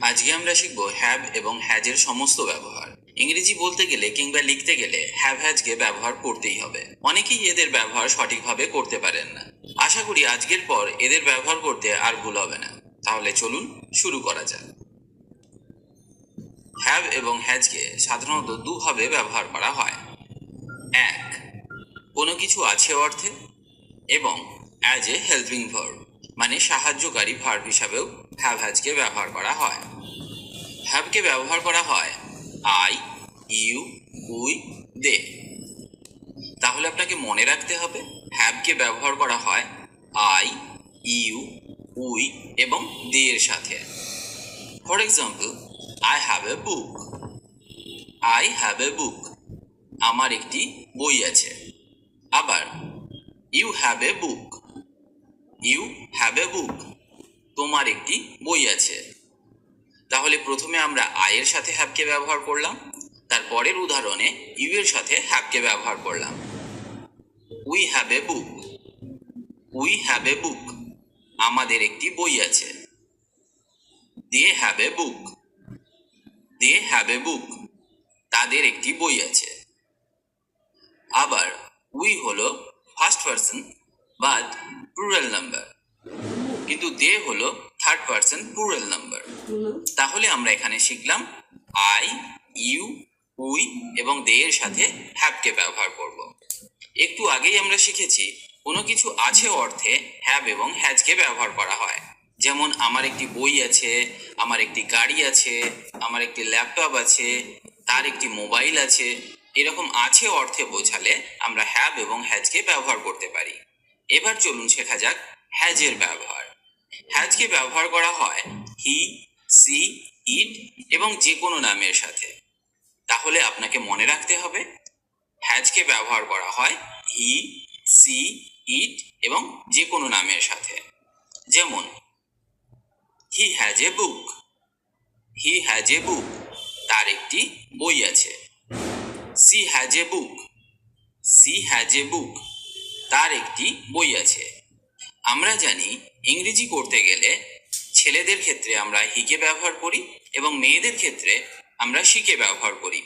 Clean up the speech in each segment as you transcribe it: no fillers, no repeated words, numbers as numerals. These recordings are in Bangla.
আজকে আমরা শিখব হ্যাভ এবং হ্যাজের সমস্ত ব্যবহার। ইংরেজি বলতে গেলে কিংবা লিখতে গেলে হ্যাভ হ্যাজকে ব্যবহার করতেই হবে। অনেকেই এদের ব্যবহার সঠিকভাবে করতে পারেন না। আশা করি আজকের পর এদের ব্যবহার করতে আর ভুল হবে না। তাহলে চলুন শুরু করা যাক। হ্যাভ এবং হ্যাজকে সাধারণত দুভাবে ব্যবহার করা হয়। এক, কোনো কিছু আছে অর্থে, এবং অ্যাজ এ হেল্পিং ভার্ব মানে সাহায্যকারী ভার্ব হিসাবেও হ্যাভ হ্যাজকে ব্যবহার করা হয়। হ্যাভকে ব্যবহার করা হয় আই, ইউ, উই, দে। তাহলে আপনাকে মনে রাখতে হবে হ্যাভকে ব্যবহার করা হয় আই, ইউ, উই এবং দে এর সাথে। For example, I have a book. I have a book, আমার একটি বই আছে। আবার you have a book. You have a book, তোমার একটি বই আছে। তাহলে প্রথমে আমরা আই এর সাথে হ্যাভকে ব্যবহার করলাম, তারপরের উদাহরণে ইউ এর সাথে হ্যাভকে ব্যবহার করলাম। We have a book. We have a book, আমাদের একটি বই আছে। They have a book. They have a বুক, তাদের একটি বই আছে। আবার উই হলো first person but plural number, কিন্তু দে হলো থার্ড পারসন প্লুরাল নাম্বার। তাহলে আমরা এখানে শিখলাম আই, ইউ, উই এবং দে এর সাথে হ্যাভকে ব্যবহার করব। একটু আগেই আমরা শিখেছি কোনো কিছু আছে অর্থে হ্যাভ এবং হ্যাজকে ব্যবহার করা হয়। যেমন আমার একটি বই আছে, আমার একটি গাড়ি আছে, আমার একটি ল্যাপটপ আছে, তার একটি মোবাইল আছে। এরকম আছে অর্থে বোঝালে আমরা হ্যাভ এবং হ্যাজকে ব্যবহার করতে পারি। এবার চলুন শেখা যাক হ্যাজের ব্যবহার। হ্যাজকে ব্যবহার করা হয় হি, সি, ইট এবং যে কোনো নামের সাথে। তাহলে আপনাকে মনে রাখতে হবে হ্যাজকে ব্যবহার করা হয় হি, সি, ইট এবং যে কোনো নামের সাথে। যেমন he has a book. He has a book, তার একটি বই আছে। She has a book. She has a book, তার একটি বই আছে। আমরা জানি ইংরেজি করতে গেলে ছেলেদের ক্ষেত্রে আমরা হিকে ব্যবহার করি এবং মেয়েদের ক্ষেত্রে আমরা শিকে ব্যবহার করি।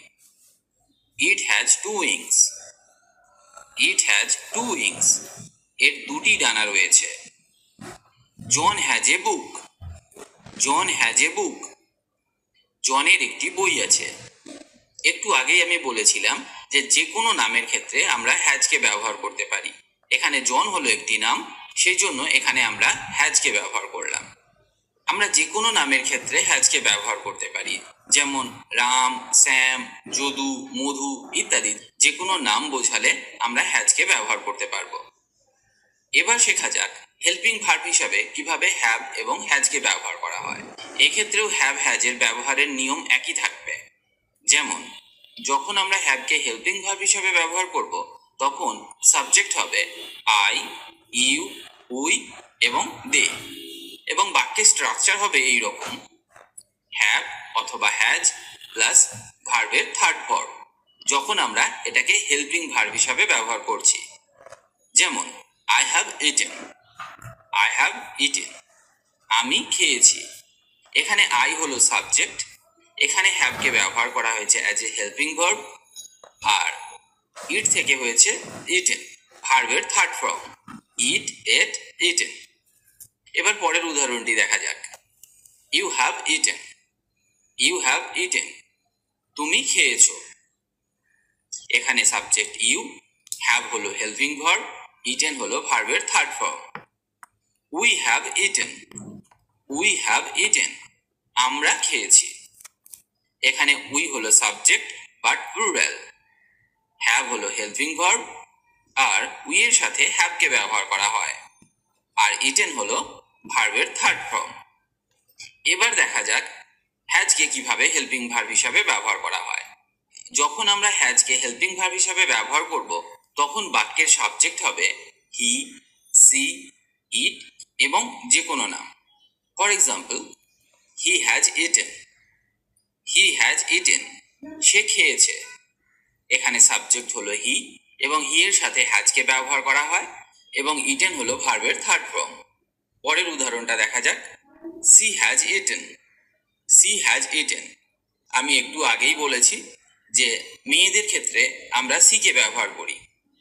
It has to wings. It has to wings, এর দুটি ডানা রয়েছে। John has a book. John has a বুক, জনের একটি বই আছে। একটু আগেই আমি বলেছিলাম যে কোনো নামের ক্ষেত্রে আমরা হ্যাজকে ব্যবহার করতে পারি। এখানে জন হলো একটি নাম, সেই জন্য এখানে আমরা হ্যাজকে ব্যবহার করলাম। আমরা যে কোনো নামের ক্ষেত্রে হ্যাজকে ব্যবহার করতে পারি। যেমন রাম, শ্যাম, যদু, মধু ইত্যাদি যে কোনো নাম বোঝালে আমরা হ্যাজকে ব্যবহার করতে পারবো। এবার শেখা যাক হেল্পিং ভার্ব হিসাবে কিভাবে হ্যাভ এবং হ্যাজকে ব্যবহার করা হয়। এক্ষেত্রেও হ্যাভ হ্যাজের ব্যবহারের নিয়ম একই থাকবে। যেমন যখন আমরা হ্যাভকে হেল্পিং ভার্ব হিসাবে ব্যবহার করব, তখন সাবজেক্ট হবে আই, ইউ, উই এবং দে, এবং বাক্যের স্ট্রাকচার হবে এই রকম: হ্যাভ অথবা হ্যাজ প্লাস ভার্বের থার্ড ফর্ম, যখন আমরা এটাকে হেল্পিং ভার্ব হিসাবে ব্যবহার করছি। যেমন I have eaten. I have eaten, আমি খেয়েছি। এখানে আই হলো সাবজেক্ট, এখানে হ্যাভকে ব্যবহার করা হয়েছে অ্যাজ এ হেল্পিং ভার্ব, আর ইট থেকে হয়েছে ইটেন, ভার্বের third form eat, ate, eaten. এবার পরের উদাহরণটি দেখা যাক। You have eaten. You have eaten, তুমি খেয়েছো। এখানে সাবজেক্ট ইউ, হ্যাভ হলো হেল্পিং ভার্ব, ইটেন হলো ভার্বের third form. We have eaten. We have eaten, আমরা খেয়েছি। এখানে উই হলো সাবজেক্ট বাট প্লুরাল, হ্যাভ হলো হেল্পিং ভার্ব, আর উই এর সাথে হ্যাভকে ব্যবহার করা হয়, আর ইটেন হলো ভার্বের থার্ড ফর্ম। এবার দেখা যাক হ্যাজকে কিভাবে হেল্পিং ভার্ব হিসাবে ব্যবহার করা হয়। যখন আমরা হ্যাজকে হেল্পিং ভার্ব হিসাবে ব্যবহার করব, তখন বাক্যের সাবজেক্ট হবে হি, সি, ইট এবং যে কোনো নাম। For example, he has eaten. He has eaten, সে খেয়েছে। এখানে সাবজেক্ট হলো হি এবং হি এর সাথে হ্যাজকে ব্যবহার করা হয়, এবং ইটেন হলো ভার্বের থার্ড ফর্ম। পরের উদাহরণটা দেখা যাক। She has eaten. She has eaten. আমি একটু আগেই বলেছি যে মেয়েদের ক্ষেত্রে আমরা সিকে ব্যবহার করি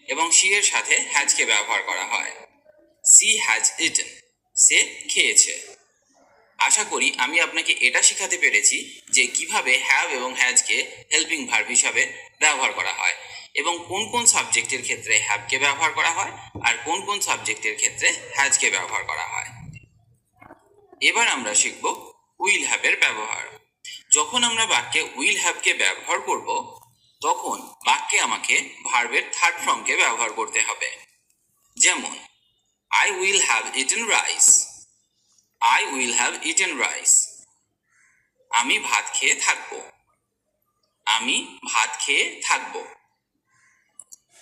এবং সি এর সাথে হ্যাজকে ব্যবহার করা হয়। সি হ্যাজ ইটেন, সে খেয়েছে। আশা করি আমি আপনাকে এটা শেখাতে পেরেছি যে কিভাবে হ্যাভ এবং হ্যাজকে হেল্পিং ভার্ব হিসাবে ব্যবহার করা হয় এবং কোন কোন সাবজেক্টের ক্ষেত্রে হ্যাভকে ব্যবহার করা হয় আর কোন কোন সাবজেক্টের ক্ষেত্রে হ্যাজকে ব্যবহার করা হয়। এবার আমরা শিখব উইল হ্যাভের ব্যবহার। যখন আমরা বাক্যে উইল হ্যাভকে ব্যবহার করব তখন বাক্যে আমাকে ভার্বের থার্ড ফর্মকে ব্যবহার করতে হবে। যেমন I will have eaten rice. I will have eaten rice. আমি ভাত খেয়ে থাকবো। আমি ভাত খেয়ে থাকবো।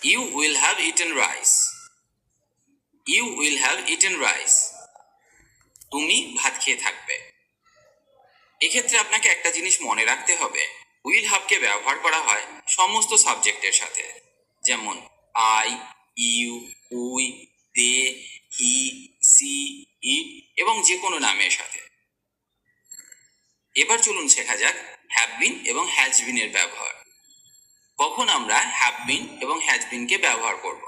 You will have eaten rice. You will have eaten rice. তুমি ভাত খেয়ে থাকবে। এক্ষেত্রে আপনাকে একটা জিনিস মনে রাখতে হবে, উইল হ্যাভকে ব্যবহার করা হয় সমস্ত সাবজেক্টের সাথে, যেমন I, you, we, they, he, she, it এবং যে কোনো নামের সাথে। এবার চলুন শেখা যাক হ্যাভ বিন এবং হ্যাজ বিনের ব্যবহার। কখন আমরা হ্যাভ বিন এবং হ্যাজ বিনকে ব্যবহার করব।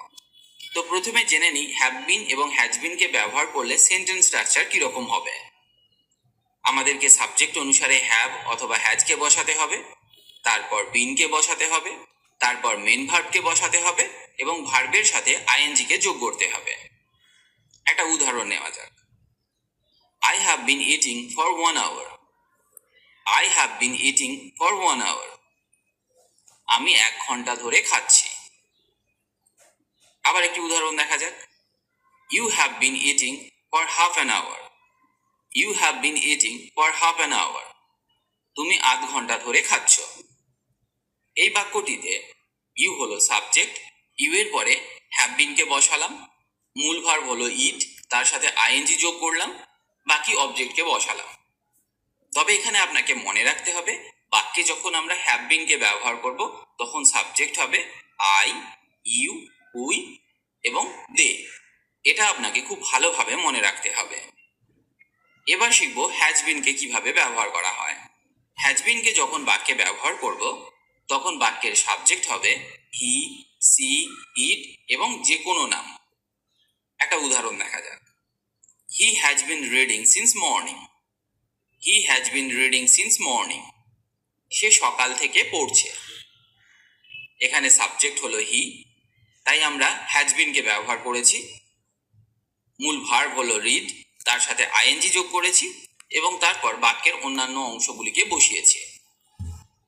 তো প্রথমে জেনে নিই হ্যাভ বিন এবং হ্যাজ বিনকে ব্যবহার করলে সেন্টেন্স স্ট্রাকচার কিরকম হবে। আমাদেরকে সাবজেক্ট অনুসারে হ্যাভ অথবা হ্যাজকে বসাতে হবে, তারপর বিনকে বসাতে হবে, তারপর মেন ভার্বকে বসাতে হবে এবং ভার্বের সাথে আইএনজিকে যোগ করতে হবে। একটা উদাহরণ নেওয়া যাক। I have been eating for 1 hour. I have been eating for 1 hour. আমি 1 ঘন্টা ধরে খাচ্ছি। আবার একটি উদাহরণ দেখা যাক। You have been eating for half an hour. You have been eating for half an hour. তুমি 1/2 ঘন্টা ধরে খাচ্ছ। এই বাক্যটিতে ইউ হলো সাবজেক্ট, ইউ এর পরে হ্যাভ বিনকে বসালাম, মূল ভার্ব হলো ইট, তার সাথে আইএনজি যোগ করলাম, বাকি অবজেক্টকে বসালাম। তবে এখানে আপনাকে মনে রাখতে হবে বাক্যে যখন আমরা হ্যাভ বিনকে ব্যবহার করব তখন সাবজেক্ট হবে আই, ইউ, উই এবং দে। এটা আপনাকে খুব ভালোভাবে মনে রাখতে হবে। এবার শিখব হ্যাজ বিনকে কিভাবে ব্যবহার করা হয়। হ্যাজ বিনকে যখন বাক্যে ব্যবহার করব তখন বাক্যের সাবজেক্ট হবে হি, সি, ইট এবং যে কোনো নাম। একটা উদাহরণ দেখা যাক। He has been reading since morning. He has been reading since morning. সে সকাল থেকে পড়ছে। এখানে সাবজেক্ট হলো হি, তাই আমরা হ্যাজ বিনকে ব্যবহার করেছি। মূল ভার্ব হলো রিড, তার সাথে আইএনজি যোগ করেছি এবং তারপর বাক্যের অন্যান্য অংশগুলিকে বসিয়েছি।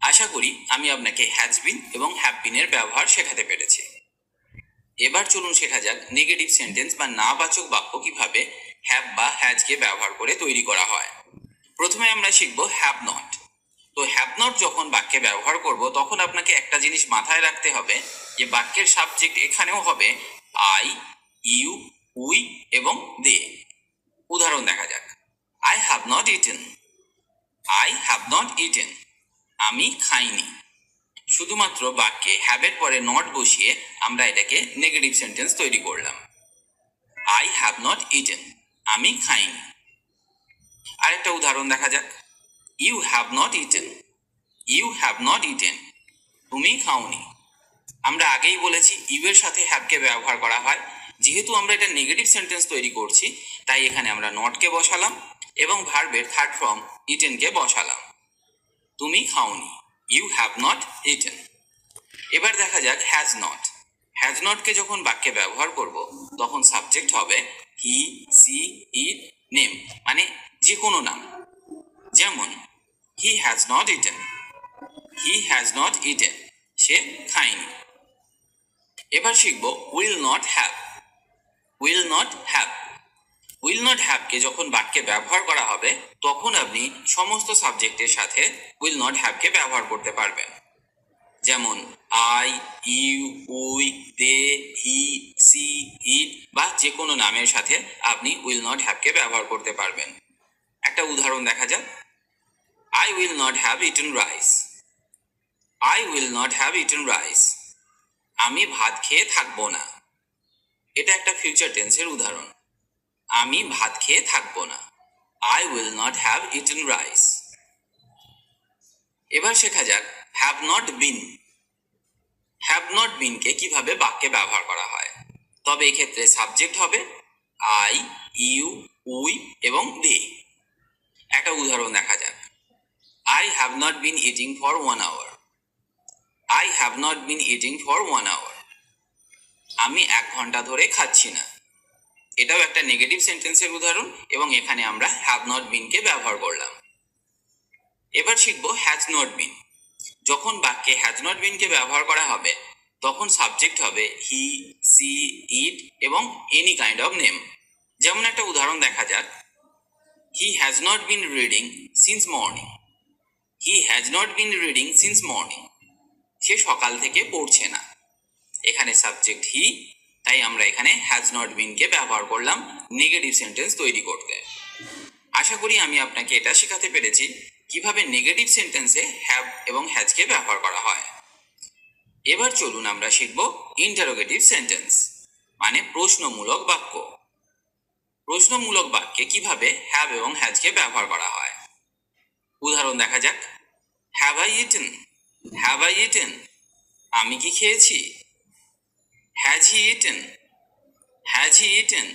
আশা করি আমি আপনাকে হ্যাজ বিন এবং হ্যাভ বিনের ব্যবহার শেখাতে পেরেছি। এবার চলুন শেখা যাক নেগেটিভ সেন্টেন্স বা নাবাচক বাক্য কিভাবে হ্যাভ বা হ্যাজকে ব্যবহার করে তৈরি করা হয়। প্রথমে আমরা শিখব হ্যাভ নট। তো হ্যাভ নট যখন বাক্যে ব্যবহার করব তখন আপনাকে একটা জিনিস মাথায় রাখতে হবে যে বাক্যের সাবজেক্ট এখানেও হবে আই, ইউ, উই এবং দে। উদাহরণ দেখা যাক। I have not eaten. I have not eaten. আমি খাইনি। শুধুমাত্র বাক্যে হ্যাভের পরে নট বসিয়ে আমরা এটাকে নেগেটিভ সেন্টেন্স তৈরি করলাম। আই হ্যাভ নট ইটেন, আমি খাইনি। আরেকটা উদাহরণ দেখা যাক। You have not eaten. You have not eaten, তুমি খাওনি। আমরা আগেই বলেছি ইউ এর সাথে হ্যাভকে ব্যবহার করা হয়। যেহেতু আমরা এটা নেগেটিভ সেন্টেন্স তৈরি করছি তাই এখানে আমরা নটকে বসালাম এবং ভার্বের থার্ড ফর্ম ইটেনকে বসালাম। তুমি খাওনি, ইউ হ্যাভ নট ইটেন। এবার দেখা যাক হ্যাজ নট। হ্যাজ নটকে যখন বাক্যে ব্যবহার করব তখন সাবজেক্ট হবে হি, সি, ইট, নেম মানে যে কোনো নাম। যেমন he has not eaten. He has not eaten, সে খায়নি। এবার শিখব will not have. Will not have. Will not হ্যাভকে যখন বাক্যে ব্যবহার করা হবে তখন আপনি সমস্ত সাবজেক্টের সাথে উইল নট হ্যাভকে ব্যবহার করতে পারবেন। যেমন I, you, we, they, he, she, it বা যে কোনো নামের সাথে আপনি উইল নট হ্যাভকে ব্যবহার করতে পারবেন। একটা উদাহরণ দেখা যাক। I will not have eaten rice. I will not have eaten rice. আমি ভাত খেয়ে থাকবো না। এটা একটা ফিউচার টেন্সের উদাহরণ। আমি ভাত খেয়ে থাকবো না। I will not have eaten rice. এবার শেখা যাক have not been. Have not বিনকে কিভাবে বাক্যে ব্যবহার করা হয়। তবে এক্ষেত্রে সাবজেক্ট হবে আই, ইউ, উই এবং দে। একটা উদাহরণ দেখা যাক। I have not been eating for 1 hour। I have not been eating for 1 hour। আমি 1 ঘন্টা ধরে খাচ্ছি না। এটাও একটা নেগেটিভ সেন্টেন্সের উদাহরণ এবং এখানে আমরা হ্যাভ নট বিনকে ব্যবহার করলাম। এবার শিখব হ্যাজ নট বিন। যখন বাক্যে হ্যাজ নট বিনকে ব্যবহার করা হবে তখন সাবজেক্ট হবে হি, সি, ইট এবং এনি কাইন্ড অফ নেম। যেমন একটা উদাহরণ দেখা যাক। He has not been reading since morning. He has not been reading since morning. সে সকাল থেকে পড়ছে না। এখানে সাবজেক্ট হি, তাই আমরা এখানে হ্যাজ নট বিনকে ব্যবহার করলাম নেগেটিভ সেন্টেন্স তৈরি করতে। আশা করি আমি আপনাকে এটা শেখাতে পেরেছি কিভাবে নেগেটিভ সেন্টেন্সে হ্যাভ এবং হ্যাজকে ব্যবহার করা হয়। এবার চলুন আমরা শিখব ইন্টারোগেটিভ সেন্টেন্স, মানে প্রশ্নমূলক বাক্য। প্রশ্নমূলক বাক্যে কিভাবে হ্যাভ এবং হ্যাজকে ব্যবহার করা হয়। উদাহরণ দেখা যাক। Have I eaten? Have I eaten? আমি কি খেয়েছি? Has he eaten? Has he eaten?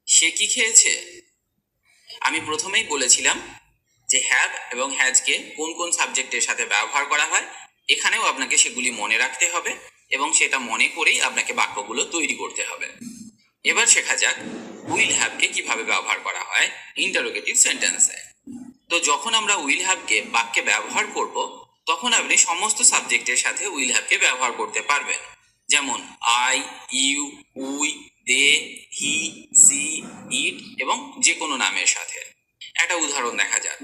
সে কি খেয়েছে? আমি প্রথমেই বলেছিলাম যে হ্যাভ এবং হ্যাজকে কোন কোন সাবজেক্টের সাথে ব্যবহার করা হয়। এখানেও আপনাকে সেগুলি মনে রাখতে হবে এবং সেটা মনে করেই আপনাকে বাক্যগুলো তৈরি করতে হবে। এবার শেখা যাক উইল হ্যাভকে কিভাবে ব্যবহার করা হয় ইন্টারোগেটিভ সেন্টেন্সে। তো যখন আমরা উইল হ্যাভকে বাক্যে ব্যবহার করব তখন আপনি সমস্ত সাবজেক্টের সাথে উইল হ্যাভকে ব্যবহার করতে পারবেন। যেমন I, you, we, they, he, she, it এবং যে কোনো নামের সাথে। একটা উদাহরণ দেখা যাক।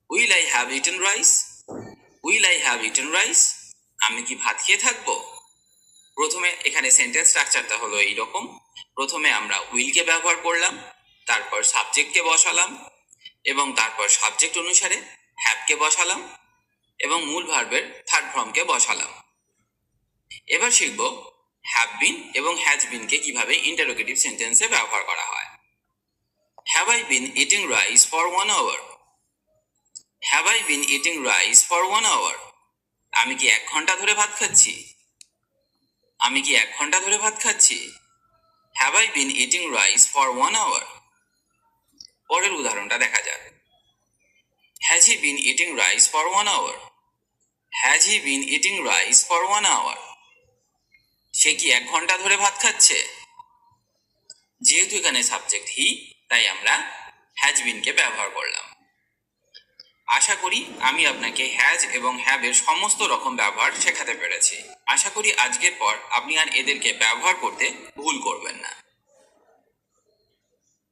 Will I have eaten rice? Will I have eaten rice? আমি কি ভাত খেয়ে থাকবো? প্রথমে এখানে সেন্টেন্স স্ট্রাকচারটা হলো এইরকম। প্রথমে আমরা উইলকে ব্যবহার করলাম, তারপর সাবজেক্টকে বসালাম এবং তারপর সাবজেক্ট অনুসারে হ্যাভকে বসালাম এবং মূল ভার্বের থার্ড ফর্মকে বসালাম। এবার শিখব হ্যাভ বিন এবং হ্যাজ বিনকে কিভাবে ইন্টারোগেটিভ সেন্টেন্সে ব্যবহার করা হয়। Have I been eating rice for 1 hour? Have I been eating rice for 1 hour? আমি কি 1 ঘন্টা ধরে ভাত খাচ্ছি? আমি কি 1 ঘন্টা ধরে ভাত খাচ্ছি? Have I been eating rice for 1 hour? পরের উদাহরণটা দেখা যাক। Has he been eating rice for 1 hour? Has he been eating rice for 1 hour? সে কি 1 ঘন্টা ধরে ভাত খাচ্ছে? যেহেতু এখানে সাবজেক্ট হি, তাই আমরা হ্যাজ বিনকে ব্যবহার করলাম। আশা করি আমি আপনাকে হ্যাজ এবং হ্যাভ এর সমস্ত রকম ব্যবহার শেখাতে পেরেছি। আশা করি আজকের পর আপনি আর এদেরকে ব্যবহার করতে ভুল করবেন না।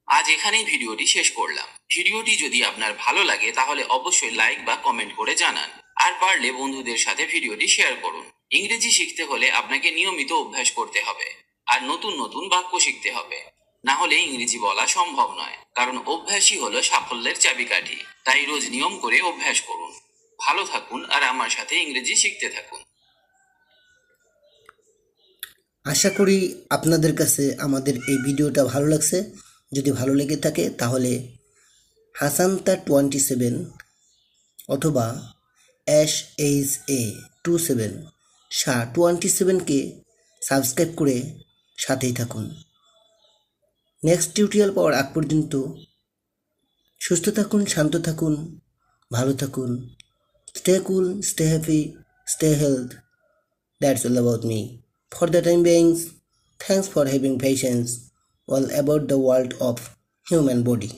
আজ এখানেই ভিডিওটি শেষ করলাম। ভিডিওটি যদি আপনার ভালো লাগে তাহলে অবশ্যই লাইক বা কমেন্ট করে জানান, আর পারলে বন্ধুদের সাথে ভিডিওটি শেয়ার করুন। ইংরেজি শিখতে হলে আপনাকে নিয়মিত অভ্যাস করতে হবে আর নতুন নতুন বাক্য শিখতে হবে, না হলে ইংরেজি বলা সম্ভব নয়। কারণ অভ্যাসই হলো সাফল্যের চাবিকাঠি। তাই রোজ নিয়ম করে অভ্যাস করুন। ভালো থাকুন আর আমার সাথে ইংরেজি শিখতে থাকুন। আশা করি আপনাদের কাছে আমাদের এই ভিডিওটা ভালো লাগছে। যদি ভালো লেগে থাকে তাহলে হাসান্তা27 অথবা SHA27 27কে সাবস্ক্রাইব করে সাথেই থাকুন। নেক্সট টিউটোরিয়াল পাওয়ার আগ পর্যন্ত সুস্থ থাকুন, শান্ত থাকুন, ভালো থাকুন। Stay cool, stay happy, stay health. That's all about me. For the time being, thanks for having patience all about the world of human body.